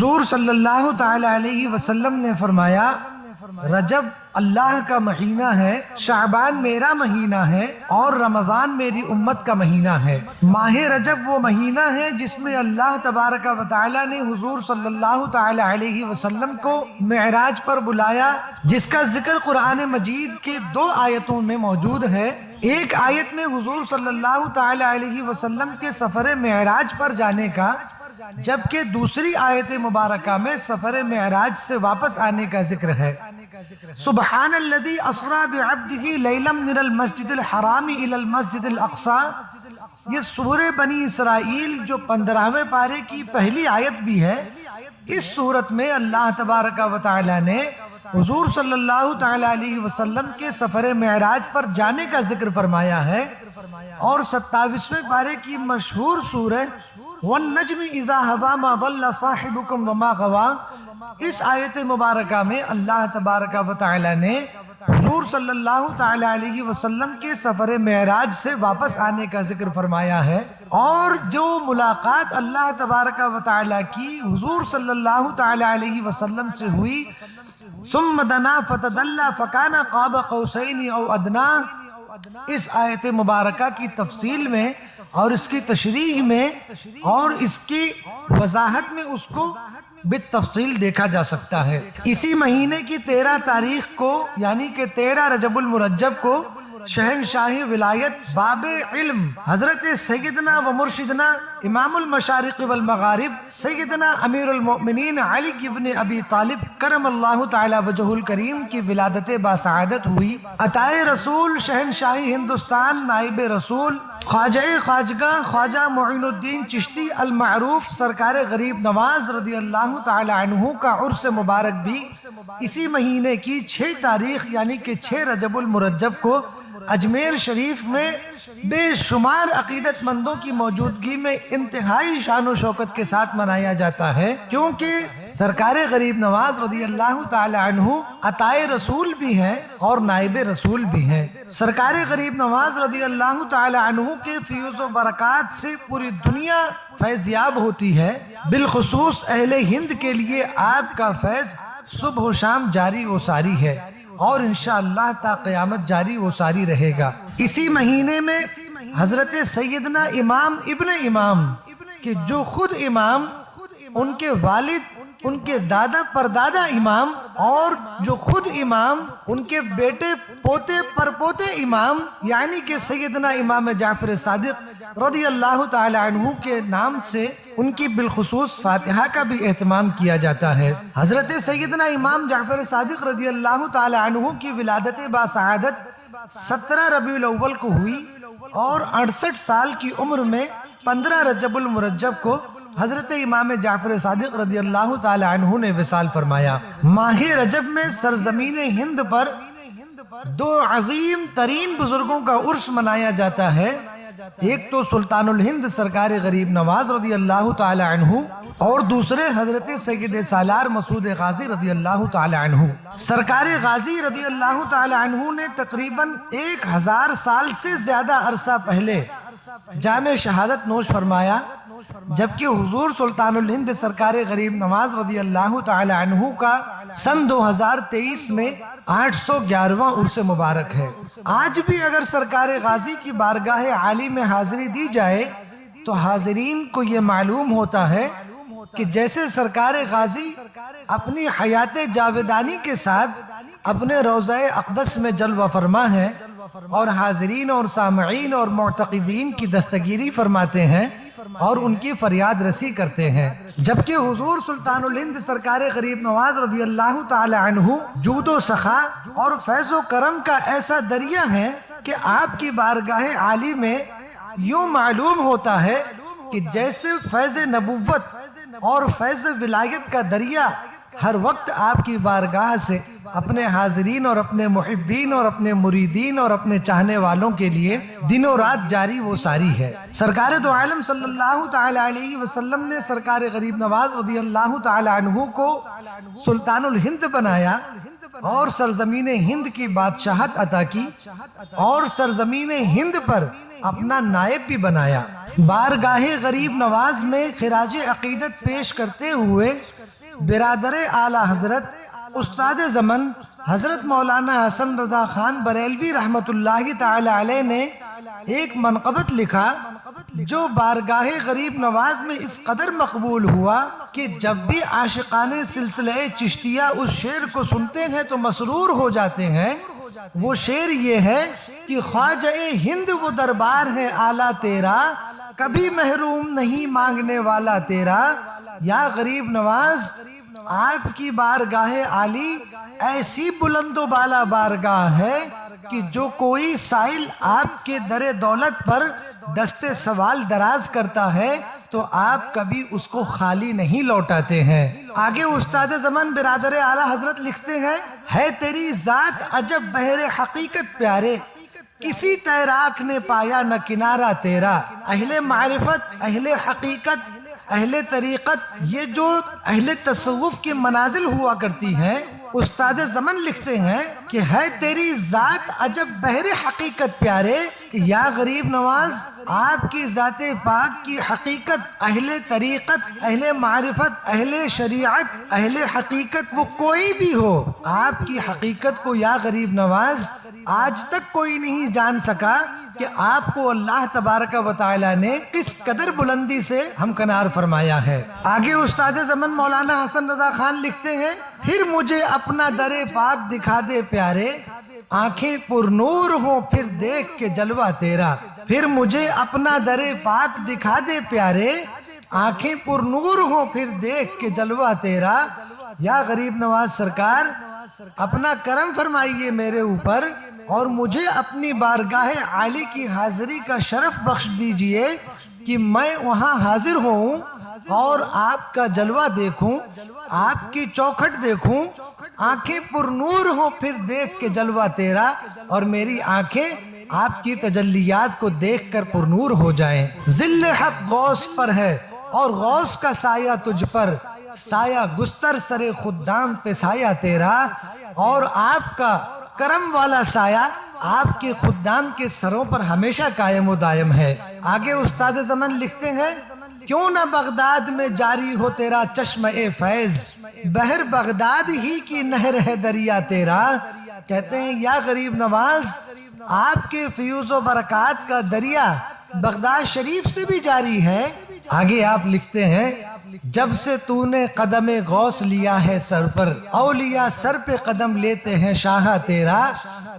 حضور صلی اللہ تعالی علیہ وسلم نے فرمایا رجب اللہ کا مہینہ ہے، شعبان میرا مہینہ ہے اور رمضان میری امت کا مہینہ ہے۔ ماہ رجب وہ مہینہ ہے جس میں اللہ تبارک و تعالی نے حضور صلی اللہ تعالی علیہ وسلم کو معراج پر بلایا، جس کا ذکر قرآن مجید کے 2 آیتوں میں موجود ہے۔ ایک آیت میں حضور صلی اللہ تعالی علیہ وسلم کے سفر معراج پر جانے کا، جبکہ دوسری آیت مبارکہ میں سفر معراج سے واپس آنے کا ذکر ہے۔ سبحان الذی اسری بعبدہ لیلا من المسجد الحرام الی المسجد الاقصی، یہ سورہ بنی اسرائیل جو 15ویں پارے کی پہلی آیت بھی ہے۔ اس سورت میں اللہ تبارک و تعالی نے حضور صلی اللہ تعالی علیہ وسلم کے سفر معراج پر جانے کا ذکر فرمایا ہے، اور 27ویں پارے کی مشہور سورہ وَالنَّجْمِ إِذَا هَوَىٰ مَا ضَلَّ صَاحِبُكُمْ وَمَا غَوَىٰ، اس آیت مبارکہ میں اللہ تبارک و تعالی نے حضور صلی اللہ تعالی علیہ وسلم کے سفر معراج سے واپس آنے کا ذکر فرمایا ہے، اور جو ملاقات اللہ تبارک و تعالی کی حضور صلی اللہ تعالی علیہ وسلم سے ہوئی، ثم دنا فتدلى فكان قاب قوسين او ادنى، اس آیت مبارکہ کی تفصیل میں اور اس کی تشریح میں اور اس کی وضاحت میں اس کو بالتفصیل دیکھا جا سکتا ہے۔ اسی مہینے کی 13 تاریخ کو یعنی کہ 13 رجب المرجب کو شہنشاہ ولایت باب علم حضرت سیدنا و مرشدنا امام المشارق والمغارب سیدنا امیر المؤمنین علی ابن ابی طالب کرم اللہ تعالی وجہ الکریم کی ولادت باسعادت ہوئی۔ عطائے رسول شہنشاہ ہندوستان نائب رسول خواجہ خواجگاہ خواجہ معین الدین چشتی المعروف سرکار غریب نواز رضی اللہ تعالی عنہ کا عرس مبارک بھی اسی مہینے کی 6 تاریخ یعنی کہ 6 رجب المرجب کو اجمیر شریف میں بے شمار عقیدت مندوں کی موجودگی میں انتہائی شان و شوکت کے ساتھ منایا جاتا ہے، کیونکہ سرکار غریب نواز رضی اللہ تعالی عنہ عطائے رسول بھی ہیں اور نائب رسول بھی ہیں۔ سرکار غریب نواز رضی اللہ تعالی عنہ کے فیض و برکات سے پوری دنیا فیض یاب ہوتی ہے، بالخصوص اہل ہند کے لیے آپ کا فیض صبح و شام جاری و ساری ہے، اور انشاءاللہ تا قیامت جاری و ساری رہے گا۔ اسی مہینے میں حضرت سیدنا امام ابن امام کہ جو خود امام، ان کے والد، ان کے دادا پردادا امام، اور جو خود امام ان کے بیٹے پوتے پرپوتے امام یعنی کہ سیدنا امام جعفر صادق رضی اللہ تعالی عنہ کے نام سے ان کی بالخصوص فاتحہ کا بھی اہتمام کیا جاتا ہے۔ حضرت سیدنا امام جعفر صادق رضی اللہ تعالی عنہ کی ولادت باسعادت 17 ربیع الاول کو ہوئی، اور 68 سال کی عمر میں 15 رجب المرجب کو حضرت امام جعفر صادق رضی اللہ تعالی عنہ نے وصال فرمایا۔ ماہ رجب میں سرزمین ہند پر 2 عظیم ترین بزرگوں کا عرس منایا جاتا ہے، ایک تو سلطان الہند سرکار غریب نواز رضی اللہ تعالی عنہ، اور دوسرے حضرت سید سالار مسعود غازی رضی اللہ تعالی عنہ۔ سرکار غازی رضی اللہ تعالی عنہ نے تقریباً 1000 سال سے زیادہ عرصہ پہلے جامع شہادت نوش فرمایا، جبکہ حضور سلطان الہند سرکار غریب نواز رضی اللہ تعالی عنہ کا سن 2023 میں 811واں عرس مبارک ہے۔ آج بھی اگر سرکار غازی کی بارگاہ عالی میں حاضری دی جائے تو حاضرین کو یہ معلوم ہوتا ہے کہ جیسے سرکار غازی اپنی حیات جاودانی کے ساتھ اپنے روضہ اقدس میں جلوہ فرما ہے، اور حاضرین اور سامعین اور معتقدین کی دستگیری فرماتے ہیں اور ان کی فریاد رسی کرتے ہیں، جبکہ حضور سلطان الہند سرکار غریب نواز رضی اللہ تعالی عنہ جود و سخا اور فیض و کرم کا ایسا دریا ہے کہ آپ کی بارگاہ عالی میں یوں معلوم ہوتا ہے کہ جیسے فیض نبوت اور فیض ولایت کا دریا ہر وقت آپ کی بارگاہ سے اپنے حاضرین اور اپنے محبین اور اپنے مریدین اور اپنے چاہنے والوں کے لیے دن و رات جاری و ساری ہے۔ سرکار دو عالم صلی اللہ تعالی علیہ وسلم نے سرکار غریب نواز رضی اللہ تعالی عنہ کو سلطان الہند بنایا اور سرزمین ہند کی بادشاہت عطا کی، اور سرزمین ہند پر اپنا نائب بھی بنایا۔ بارگاہ غریب نواز میں خراج عقیدت پیش کرتے ہوئے برادر اعلیٰ حضرت استاد زمن حضرت مولانا حسن رضا خان بریلوی رحمت اللہ تعالی علیہ نے ایک منقبت لکھا جو بارگاہ غریب نواز میں اس قدر مقبول ہوا کہ جب بھی عاشقان سلسلہ چشتیہ اس شعر کو سنتے ہیں تو مسرور ہو جاتے ہیں۔ وہ شعر یہ ہے کہ خواجہ ہند وہ دربار ہے اعلیٰ تیرا، کبھی محروم نہیں مانگنے والا تیرا۔ یا غریب نواز، آپ کی بارگاہ عالی ایسی بلند و بالا بارگاہ ہے کہ جو کوئی سائل آپ کے در دولت پر دست سوال دراز کرتا ہے تو آپ کبھی اس کو خالی نہیں لوٹاتے ہیں۔ آگے استاد زمان برادر اعلیٰ حضرت لکھتے ہیں، ہے تیری ذات عجب بحر حقیقت پیارے، کسی تیراک نے پایا نہ کنارہ تیرا۔ اہل معرفت، اہل حقیقت، اہل طریقت، یہ جو اہل تصوف کی منازل ہوا کرتی ہیں، استاد زمن لکھتے ہیں کہ ہے تیری ذات عجب بحر حقیقت پیارے، کہ یا غریب نواز، آپ کی ذات پاک کی حقیقت، اہل طریقت، اہل معرفت، اہل شریعت، اہل حقیقت، وہ کوئی بھی ہو، آپ کی حقیقت کو یا غریب نواز آج تک کوئی نہیں جان سکا کہ آپ کو اللہ تبارک و تعالی نے کس قدر بلندی سے ہمکنار فرمایا ہے۔ آگے استاد زمن مولانا حسن رضا خان لکھتے ہیں، پھر مجھے اپنا در پاک دکھا دے پیارے، آنکھیں پر نور ہوں پھر دیکھ کے جلوہ تیرا۔ پھر مجھے اپنا در پاک دکھا دے پیارے، آنکھیں پر نور ہوں پھر دیکھ کے جلوہ تیرا۔ یا غریب نواز سرکار، اپنا کرم فرمائیے میرے اوپر اور مجھے اپنی بارگاہ عالی کی حاضری کا شرف بخش دیجئے کہ میں وہاں حاضر ہوں اور آپ کا جلوہ دیکھوں، آپ کی چوکھٹ دیکھوں، آنکھیں پر نور ہوں پھر دیکھ کے جلوہ تیرا، اور میری آنکھیں آپ کی تجلیات کو دیکھ کر پر نور ہو جائیں۔ ذل حق غوث پر ہے اور غوث کا سایہ تجھ پر، سایہ گستر سر خدام پہ سایہ تیرا، اور آپ کا کرم والا سایہ آپ کے خدام کے سروں پر ہمیشہ قائم و دائم ہے۔ آگے استاد زمن لکھتے ہیں، کیوں نہ بغداد میں جاری ہو تیرا چشمہ فیض، بحر بغداد ہی کی نہر ہے دریا تیرا۔ کہتے ہیں یا غریب نواز، آپ کے فیوز و برکات کا دریا بغداد شریف سے بھی جاری ہے۔ آگے آپ لکھتے ہیں، جب سے تو نے قدم غوث لیا ہے سر پر، اولیاء سر پہ قدم لیتے ہیں شاہ تیرا۔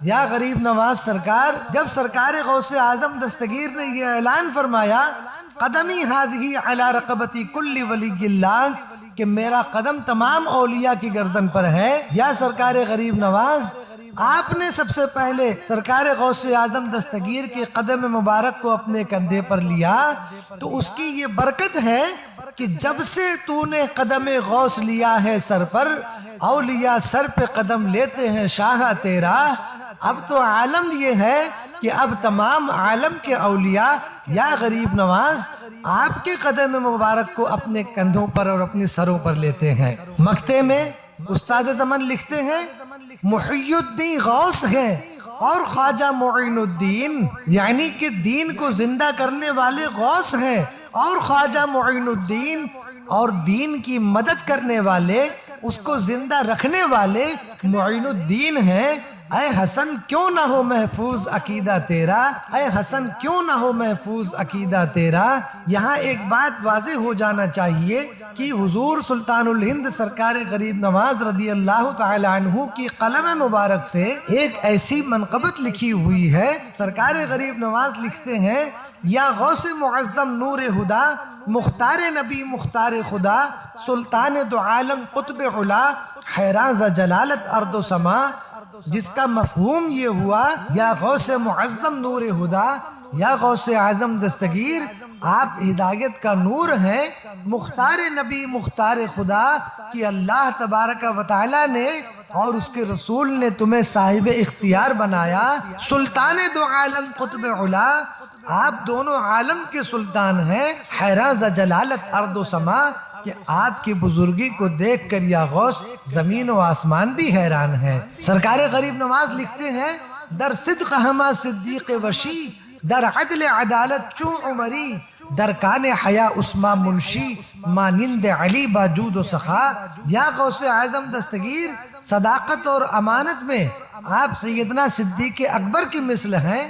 یا غریب نواز سرکار، جب سرکار غوث اعظم دستگیر نے یہ اعلان فرمایا، قدمی ہادھی علی رقبتی کل ولی اللہ، کہ میرا قدم تمام اولیاء کی گردن پر ہے، یا سرکار غریب نواز، آپ نے سب سے پہلے سرکار غوث اعظم دستگیر کے قدم مبارک کو اپنے کندھے پر لیا، تو اس کی یہ برکت ہے کہ جب سے تو نے قدم غوث لیا ہے سر پر، اولیاء سر پہ قدم لیتے ہیں شاہ تیرا۔ اب تو عالم یہ ہے کہ اب تمام عالم کے اولیاء یا غریب نواز آپ کے قدم مبارک کو اپنے کندھوں پر اور اپنے سروں پر لیتے ہیں۔ مکتے میں استاد زمن لکھتے ہیں، محی الدین غوث ہیں اور خواجہ معین الدین، یعنی کہ دین کو زندہ کرنے والے غوث ہیں اور خواجہ معین الدین، اور دین کی مدد کرنے والے، اس کو زندہ رکھنے والے معین الدین ہیں۔ اے حسن کیوں نہ ہو محفوظ عقیدہ تیرا، اے حسن کیوں نہ ہو محفوظ عقیدہ تیرا۔ یہاں ایک بات واضح ہو جانا چاہیے کہ حضور سلطان الہند سرکار غریب نواز رضی اللہ تعالی عنہ کی قلم مبارک سے ایک ایسی منقبت لکھی ہوئی ہے۔ سرکار غریب نواز لکھتے ہیں، یا غوث معظم نور ہدا، مختار نبی مختار خدا، سلطان دو عالم قطب علا، حیراں ز جلالت ارض و سما، جس کا مفہوم یہ ہوا، یا غوث معظم نور ہدا، یا غوث اعظم دستگیر، آپ ہدایت کا نور ہیں، مختار نبی مختار خدا، کہ اللہ تبارک و تعالی نے اور اس کے رسول نے تمہیں صاحب اختیار بنایا، سلطان دو عالم قطب علا، آپ دونوں عالم کے سلطان ہیں، حیراں ز جلالت ارض و سما، کہ آپ کی بزرگی کو دیکھ کر یا غوث زمین و آسمان بھی حیران ہیں۔ سرکار غریب نواز لکھتے ہیں، در صدق ہما صدیق وشی، در عدل عدالت چوں عمری، درکان حیا عثمان منشی مانند علی باجود و سخا. یا غوث اعظم دستگیر صداقت اور امانت میں آپ سیدنا صدیق اکبر کی مثل ہیں.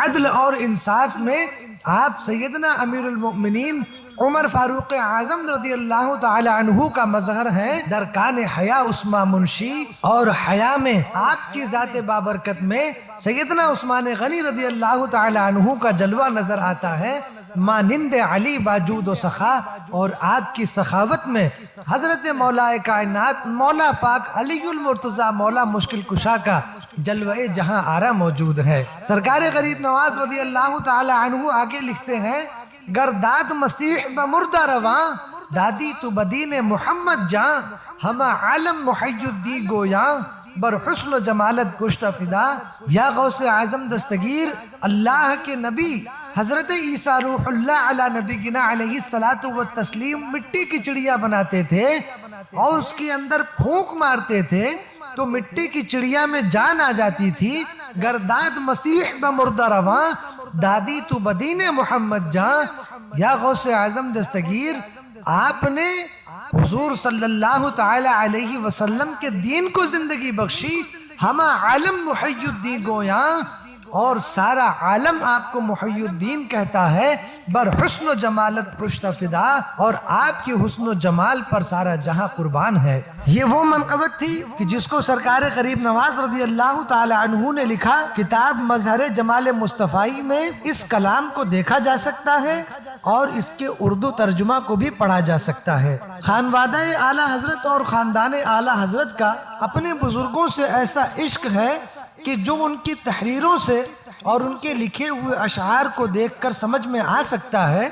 عدل اور انصاف میں آپ سیدنا امیر المؤمنین عمر فاروق اعظم رضی اللہ تعالی عنہ کا مظہر ہے. درکان حیا عثمان منشی اور حیا میں آپ کی ذات بابرکت میں سیدنا عثمان غنی رضی اللہ تعالی عنہ کا جلوہ نظر آتا ہے. مانند علی باجود و سخا اور آپ کی سخاوت میں حضرت مولا کائنات مولا پاک علی المرتضی مولا مشکل کشا کا جلوہ جہاں آرا موجود ہے. سرکار غریب نواز رضی اللہ تعالی عنہ آگے لکھتے ہیں گرداد مسیح بمردہ رواں دادی تو بدین محمد جاں ہما عالم محی الدی گویاں بر حسن و جمالت گشتہ فدا. یا غوث اعظم دستگیر اللہ کے نبی حضرت عیسیٰ روح اللہ علی نبینا علیہ الصلاۃ والتسلیم مٹی کی چڑیا بناتے تھے اور اس کے اندر پھونک مارتے تھے تو مٹی کی چڑیا میں جان آ جاتی تھی. گرداد مسیح بمردہ رواں دادی تو بدین محمد جاں. یا غوث اعظم دستگیر آپ نے حضور صلی اللہ تعالی علیہ وسلم کے دین کو زندگی بخشی. ہما عالم محی الدین گویاں اور سارا عالم آپ کو محی الدین کہتا ہے. بر حسن و جمالت پشت فدا اور آپ کی حسن و جمال پر سارا جہاں قربان ہے. یہ وہ منقبت تھی کہ جس کو سرکار غریب نواز رضی اللہ تعالی عنہ نے لکھا. کتاب مظہر جمال مصطفی میں اس کلام کو دیکھا جا سکتا ہے اور اس کے اردو ترجمہ کو بھی پڑھا جا سکتا ہے. خانوادہ اعلیٰ حضرت اور خاندان اعلیٰ حضرت کا اپنے بزرگوں سے ایسا عشق ہے کہ جو ان کی تحریروں سے اور ان کے لکھے ہوئے اشعار کو دیکھ کر سمجھ میں آ سکتا ہے.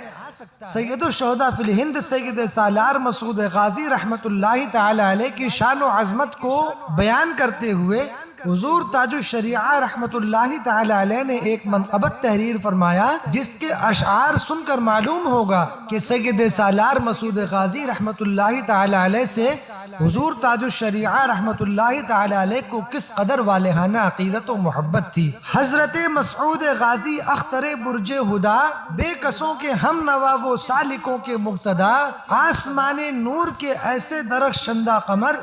سید الشہداء فی الہند سید سالار مسعود غازی رحمت اللہ تعالی علیہ کی شان و عظمت کو بیان کرتے ہوئے حضور تاج الشریعہ رحمت اللہ تعالی علیہ نے ایک منقبت تحریر فرمایا جس کے اشعار سن کر معلوم ہوگا کہ سید سالار مسعود غازی رحمت اللہ تعالی علیہ سے حضور تاج الشریعہ رحمت اللہ تعالی علیہ کو کس قدر والہانہ عقیدت و محبت تھی. حضرت مسعود غازی اختر برج ہدا بے کسوں کے ہم نوا و سالکوں کے مقتدا آسمان نور کے ایسے درخشندہ قمر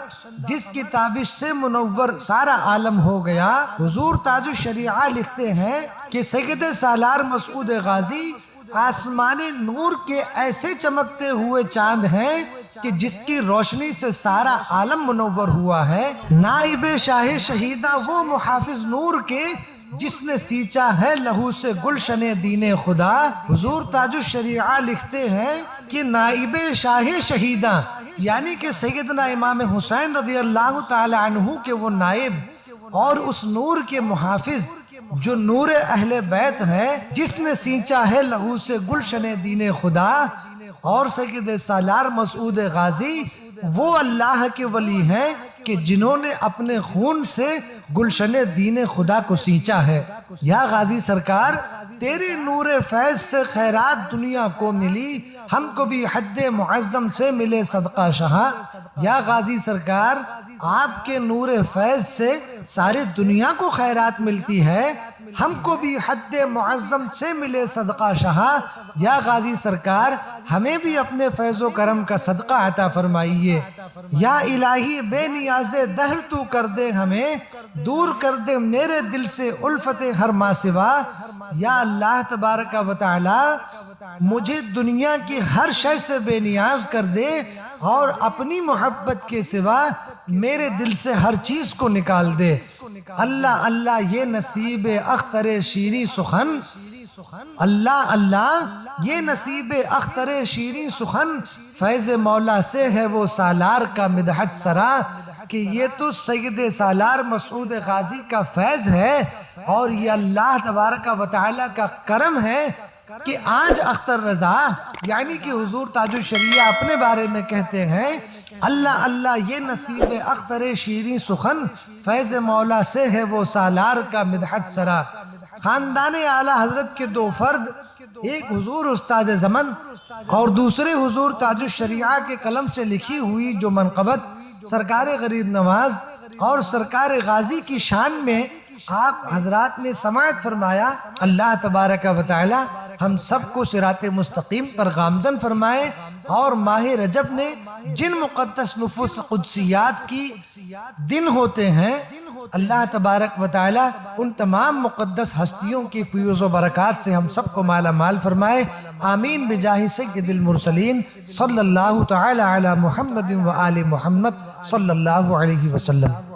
جس کی تابش سے منور سارا عالم ہو گیا. حضور تاج الشریعہ لکھتے ہیں کہ سید سالار مسعود غازی آسمان نور کے ایسے چمکتے ہوئے چاند ہیں کہ جس کی روشنی سے سارا عالم منور ہوا ہے. نائب شاہ شہیدہ وہ محافظ نور کے جس نے سینچا ہے لہو سے گلشن دین خدا. حضور تاج الشریعہ لکھتے ہیں کہ نائب شاہ شہیدہ یعنی کہ سیدنا امام حسین رضی اللہ تعالی عنہ کے وہ نائب اور اس نور کے محافظ جو نور اہل بیت ہے جس نے سینچا ہے لہو سے گلشن دین خدا. اور سید سالار مسعود غازی وہ اللہ کے ولی ہیں کہ جنہوں نے اپنے خون سے گلشن دین خدا کو سینچا ہے. یا غازی سرکار تیرے نور فیض سے خیرات دنیا کو ملی ہم کو بھی حد معظم سے ملے صدقہ شہاں. یا غازی سرکار آپ کے نور فیض سے ساری دنیا کو خیرات ملتی ہے ہم کو بھی حد معظم سے ملے صدقہ شہاں. یا غازی سرکار ہمیں بھی اپنے فیض و کرم کا صدقہ عطا فرمائیے. یا الہی بے نیاز دہر تو کر دے ہمیں دور کر دے میرے دل سے الفت ہر ما سوا. یا اللہ تبارک و تعالی مجھے دنیا کی ہر شے سے بے نیاز کر دے اور اپنی محبت کے سوا میرے دل سے ہر چیز کو نکال دے. اللہ اللہ یہ نصیب اختر شیریں سخن اللہ اللہ یہ نصیب اختر شیریں سخن فیض مولا سے ہے وہ سالار کا مدحت سرا. کہ یہ تو سید سالار مسعود غازی کا فیض ہے اور یہ اللہ تبارک و تعالی کا کرم ہے کہ آج اختر رضا یعنی کہ حضور تاج الشریعہ اپنے بارے میں کہتے ہیں اللہ اللہ یہ نصیب اختر شیریں سخن فیض مولا سے ہے وہ سالار کا مدحت سرا. خاندان اعلیٰ حضرت کے دو فرد ایک حضور استاد زمن اور دوسرے حضور تاج الشریعہ کے قلم سے لکھی ہوئی جو منقبت سرکار غریب نواز اور سرکار غازی کی شان میں آپ حضرات نے سماعت فرمایا. اللہ تبارک و تعالی ہم سب کو صراط مستقیم پر گامزن فرمائے، اور ماہ رجب نے جن مقدس نفوس قدسیات کی دن ہوتے ہیں، اللہ تبارک و تعالی ان تمام مقدس ہستیوں کی فیوز و برکات سے ہم سب کو مالا مال فرمائے۔ آمین بجاہ سید المرسلین صلی اللہ تعالی علی محمد و آل محمد صلی اللہ علیہ وسلم۔